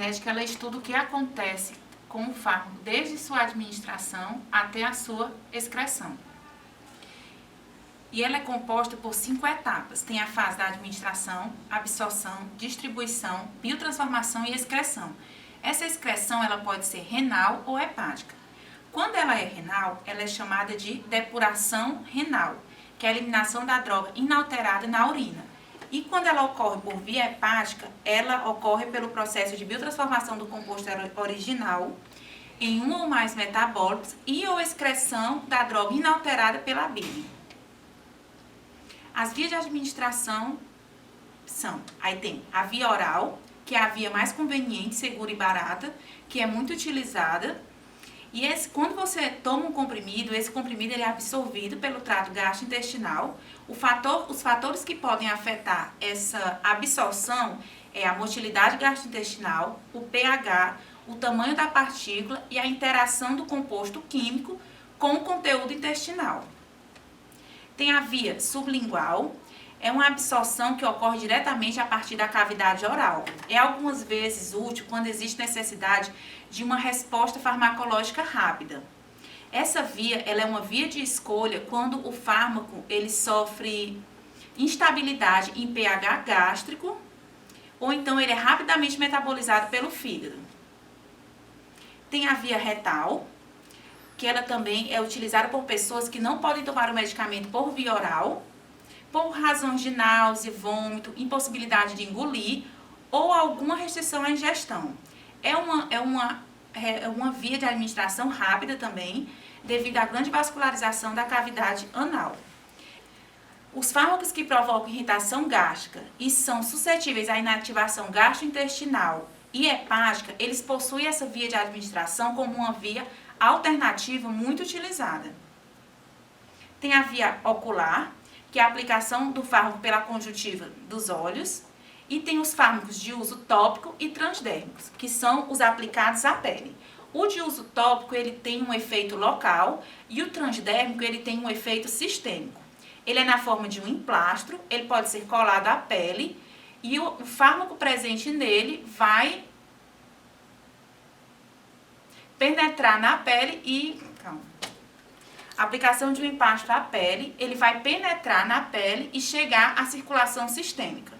farmacocinética, ela estuda o que acontece com o fármaco desde sua administração até a sua excreção. E ela é composta por 5 etapas. Tem a fase da administração, absorção, distribuição, biotransformação e excreção. Essa excreção ela pode ser renal ou hepática. Quando ela é renal, ela é chamada de depuração renal, que é a eliminação da droga inalterada na urina. E quando ela ocorre por via hepática, ela ocorre pelo processo de biotransformação do composto original em um ou mais metabólitos e ou excreção da droga inalterada pela bile. As vias de administração são, aí tem a via oral, que é a via mais conveniente, segura e barata, que é muito utilizada. E quando você toma um comprimido, esse comprimido ele é absorvido pelo trato gastrointestinal. Os fatores que podem afetar essa absorção é a motilidade gastrointestinal, o pH, o tamanho da partícula e a interação do composto químico com o conteúdo intestinal. Tem a via sublingual, é uma absorção que ocorre diretamente a partir da cavidade oral. É algumas vezes útil quando existe necessidade de uma resposta farmacológica rápida. Essa via, ela é uma via de escolha quando o fármaco ele sofre instabilidade em pH gástrico ou então ele é rapidamente metabolizado pelo fígado. Tem a via retal, que ela também é utilizada por pessoas que não podem tomar o medicamento por via oral, por razões de náusea, vômito, impossibilidade de engolir ou alguma restrição à ingestão. É uma via de administração rápida também, devido à grande vascularização da cavidade anal. Os fármacos que provocam irritação gástrica e são suscetíveis à inativação gastrointestinal e hepática, eles possuem essa via de administração como uma via alternativa muito utilizada. Tem a via ocular, que é a aplicação do fármaco pela conjuntiva dos olhos, e tem os fármacos de uso tópico e transdérmicos, que são os aplicados à pele. O de uso tópico, ele tem um efeito local e o transdérmico, ele tem um efeito sistêmico. Ele é na forma de um emplastro, ele pode ser colado à pele e o fármaco presente nele vai penetrar na pele e... A aplicação de um emplastro à pele, ele vai penetrar na pele e chegar à circulação sistêmica.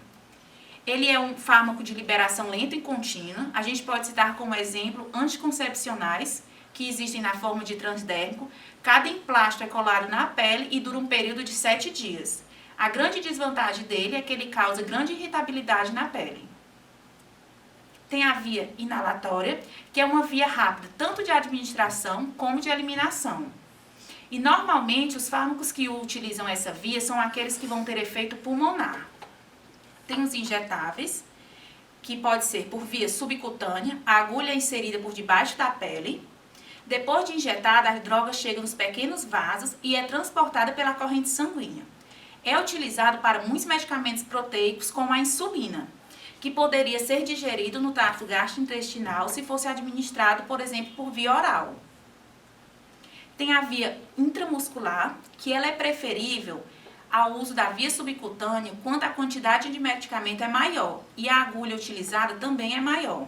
Ele é um fármaco de liberação lenta e contínua. A gente pode citar como exemplo anticoncepcionais, que existem na forma de transdérmico. Cada emplastro é colado na pele e dura um período de 7 dias. A grande desvantagem dele é que ele causa grande irritabilidade na pele. Tem a via inalatória, que é uma via rápida, tanto de administração como de eliminação. E normalmente os fármacos que utilizam essa via são aqueles que vão ter efeito pulmonar. Tem os injetáveis, que pode ser por via subcutânea, a agulha é inserida por debaixo da pele. Depois de injetada, a droga chega nos pequenos vasos e é transportada pela corrente sanguínea. É utilizado para muitos medicamentos proteicos, como a insulina, que poderia ser digerido no trato gastrointestinal se fosse administrado, por exemplo, por via oral. Tem a via intramuscular, que ela é preferível ao uso da via subcutânea quando a quantidade de medicamento é maior e a agulha utilizada também é maior.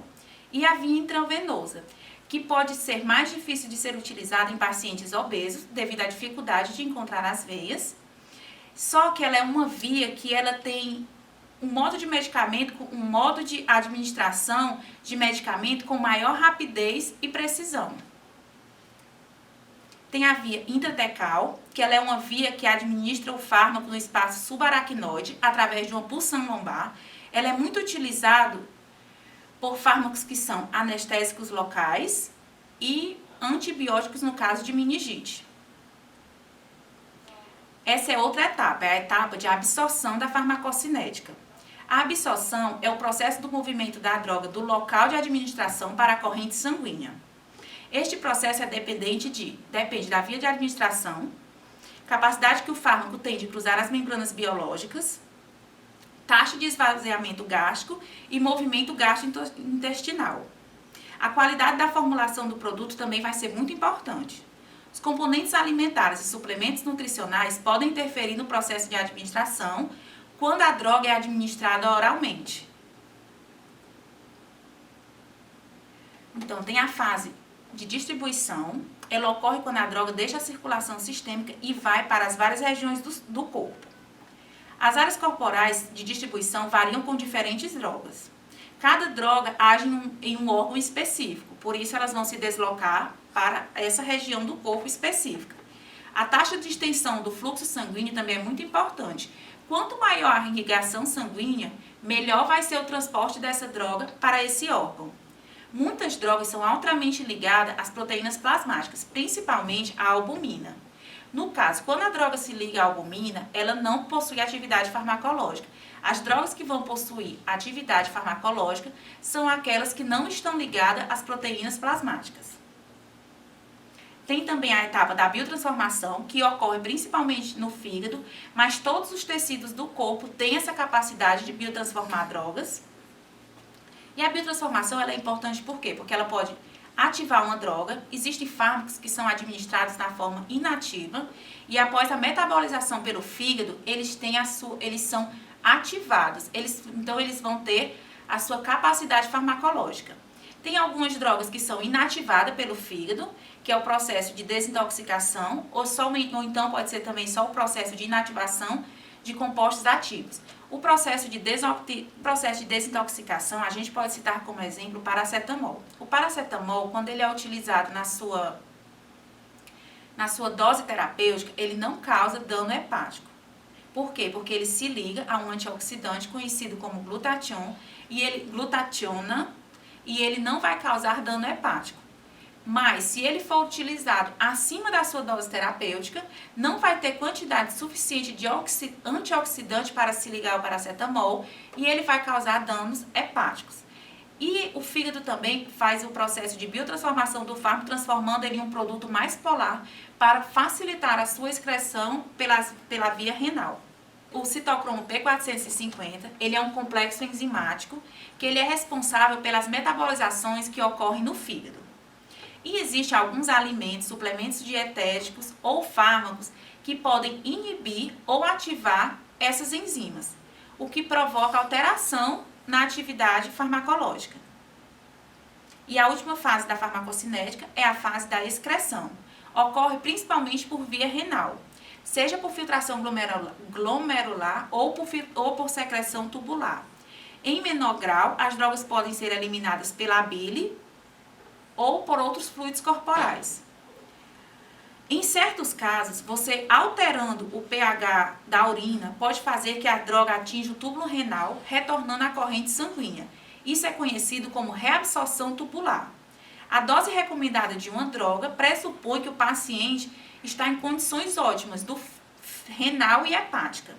E a via intravenosa, que pode ser mais difícil de ser utilizada em pacientes obesos devido à dificuldade de encontrar as veias, só que ela é uma via que ela tem um modo de medicamento, um modo de administração de medicamento com maior rapidez e precisão. Tem a via intratecal, que ela é uma via que administra o fármaco no espaço subaracnoide através de uma pulsão lombar. Ela é muito utilizada por fármacos que são anestésicos locais e antibióticos no caso de meningite. Essa é outra etapa, é a etapa de absorção da farmacocinética. A absorção é o processo do movimento da droga do local de administração para a corrente sanguínea. Este processo depende da via de administração, capacidade que o fármaco tem de cruzar as membranas biológicas, taxa de esvaziamento gástrico e movimento gastrointestinal. A qualidade da formulação do produto também vai ser muito importante. Os componentes alimentares e suplementos nutricionais podem interferir no processo de administração quando a droga é administrada oralmente. Então, tem a fase de distribuição, ela ocorre quando a droga deixa a circulação sistêmica e vai para as várias regiões do corpo. As áreas corporais de distribuição variam com diferentes drogas. Cada droga age em um órgão específico, por isso elas vão se deslocar para essa região do corpo específica. A taxa de extensão do fluxo sanguíneo também é muito importante. Quanto maior a irrigação sanguínea, melhor vai ser o transporte dessa droga para esse órgão. Muitas drogas são altamente ligadas às proteínas plasmáticas, principalmente a albumina. No caso, quando a droga se liga à albumina, ela não possui atividade farmacológica. As drogas que vão possuir atividade farmacológica são aquelas que não estão ligadas às proteínas plasmáticas. Tem também a etapa da biotransformação, que ocorre principalmente no fígado, mas todos os tecidos do corpo têm essa capacidade de biotransformar drogas. E a biotransformação ela é importante por quê? Porque ela pode ativar uma droga, existem fármacos que são administrados na forma inativa, e após a metabolização pelo fígado, eles são ativados, então eles vão ter a sua capacidade farmacológica. Tem algumas drogas que são inativadas pelo fígado, que é o processo de desintoxicação, ou então pode ser também só o processo de inativação de compostos ativos. O processo de desintoxicação, a gente pode citar como exemplo o paracetamol. O paracetamol, quando ele é utilizado na sua dose terapêutica, ele não causa dano hepático. Por quê? Porque ele se liga a um antioxidante conhecido como glutationa, e ele não vai causar dano hepático. Mas, se ele for utilizado acima da sua dose terapêutica, não vai ter quantidade suficiente de antioxidante para se ligar ao paracetamol e ele vai causar danos hepáticos. E o fígado também faz o processo de biotransformação do fármaco, transformando ele em um produto mais polar para facilitar a sua excreção pela via renal. O citocromo P450, ele é um complexo enzimático que ele é responsável pelas metabolizações que ocorrem no fígado. E existem alguns alimentos, suplementos dietéticos ou fármacos que podem inibir ou ativar essas enzimas, o que provoca alteração na atividade farmacológica. E a última fase da farmacocinética é a fase da excreção. Ocorre principalmente por via renal, seja por filtração glomerular ou por secreção tubular. Em menor grau, as drogas podem ser eliminadas pela bile ou por outros fluidos corporais. Em certos casos, você alterando o pH da urina pode fazer que a droga atinja o túbulo renal, retornando à corrente sanguínea. Isso é conhecido como reabsorção tubular. A dose recomendada de uma droga pressupõe que o paciente está em condições ótimas do renal e hepática.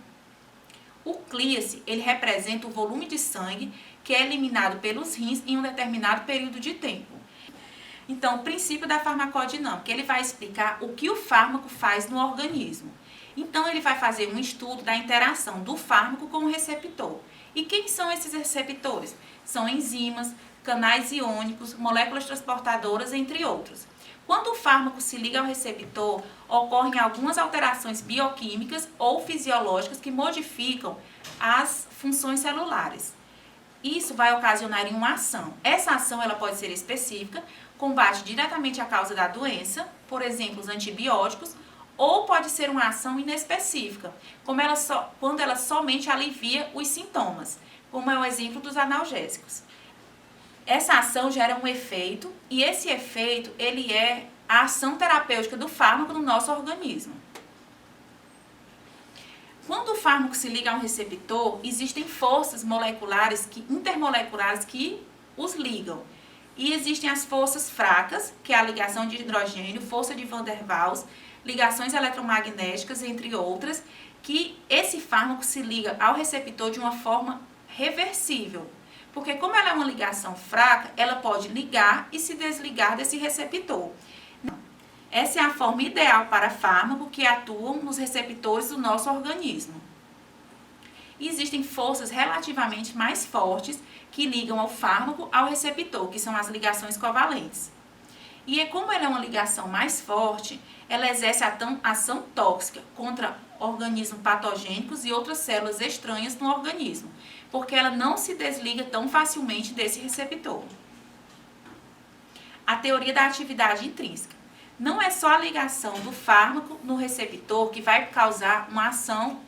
O clearance, ele representa o volume de sangue que é eliminado pelos rins em um determinado período de tempo. Então, o princípio da farmacodinâmica, ele vai explicar o que o fármaco faz no organismo. Então, ele vai fazer um estudo da interação do fármaco com o receptor. E quem são esses receptores? São enzimas, canais iônicos, moléculas transportadoras, entre outros. Quando o fármaco se liga ao receptor, ocorrem algumas alterações bioquímicas ou fisiológicas que modificam as funções celulares. Isso vai ocasionar uma ação. Essa ação ela pode ser específica, combate diretamente a causa da doença, por exemplo, os antibióticos, ou pode ser uma ação inespecífica, quando ela somente alivia os sintomas, como é o exemplo dos analgésicos. Essa ação gera um efeito, e esse efeito ele é a ação terapêutica do fármaco no nosso organismo. Quando o fármaco se liga a um receptor, existem forças intermoleculares que os ligam. E existem as forças fracas, que é a ligação de hidrogênio, força de Van der Waals, ligações eletromagnéticas, entre outras, que esse fármaco se liga ao receptor de uma forma reversível. Porque como ela é uma ligação fraca, ela pode ligar e se desligar desse receptor. Essa é a forma ideal para fármaco que atuam nos receptores do nosso organismo. E existem forças relativamente mais fortes que ligam o fármaco ao receptor, que são as ligações covalentes. E como ela é uma ligação mais forte, ela exerce ação tóxica contra organismos patogênicos e outras células estranhas no organismo, porque ela não se desliga tão facilmente desse receptor. A teoria da atividade intrínseca. Não é só a ligação do fármaco no receptor que vai causar uma ação,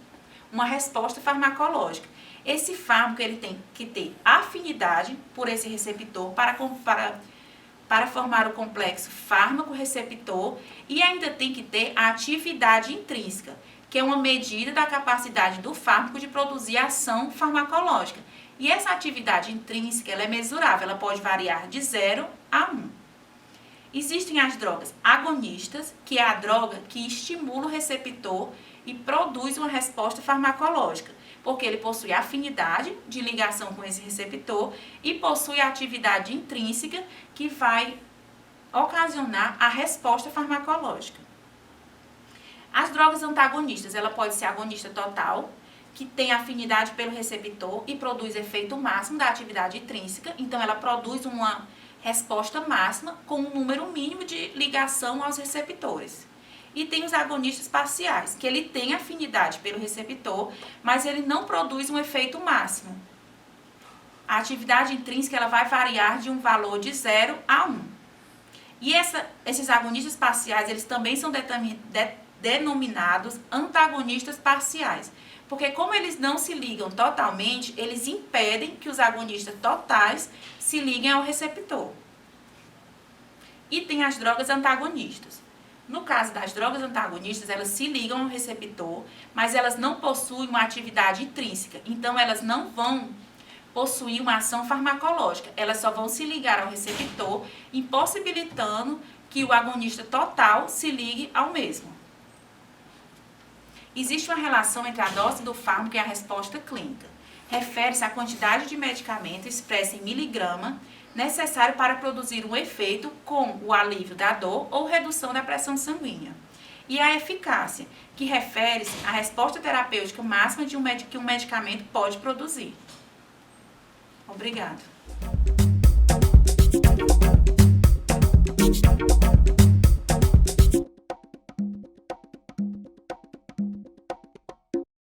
uma resposta farmacológica. Esse fármaco ele tem que ter afinidade por esse receptor para formar o complexo fármaco-receptor e ainda tem que ter a atividade intrínseca, que é uma medida da capacidade do fármaco de produzir ação farmacológica. E essa atividade intrínseca ela é mesurável, ela pode variar de 0 a 1. Existem as drogas agonistas, que é a droga que estimula o receptor e produz uma resposta farmacológica, porque ele possui afinidade de ligação com esse receptor e possui a atividade intrínseca que vai ocasionar a resposta farmacológica. As drogas antagonistas, ela pode ser agonista total, que tem afinidade pelo receptor e produz efeito máximo da atividade intrínseca, então ela produz uma resposta máxima com um número mínimo de ligação aos receptores. E tem os agonistas parciais, que ele tem afinidade pelo receptor, mas ele não produz um efeito máximo. A atividade intrínseca ela vai variar de um valor de 0 a 1. E esses agonistas parciais, eles também são denominados antagonistas parciais, porque como eles não se ligam totalmente, eles impedem que os agonistas totais se liguem ao receptor. E tem as drogas antagonistas. No caso das drogas antagonistas, elas se ligam ao receptor, mas elas não possuem uma atividade intrínseca, então elas não vão possuir uma ação farmacológica, elas só vão se ligar ao receptor, impossibilitando que o agonista total se ligue ao mesmo. Existe uma relação entre a dose do fármaco e a resposta clínica. Refere-se à quantidade de medicamento expressa em miligrama necessário para produzir um efeito com o alívio da dor ou redução da pressão sanguínea. E a eficácia, que refere-se à resposta terapêutica máxima que um medicamento pode produzir. Obrigada.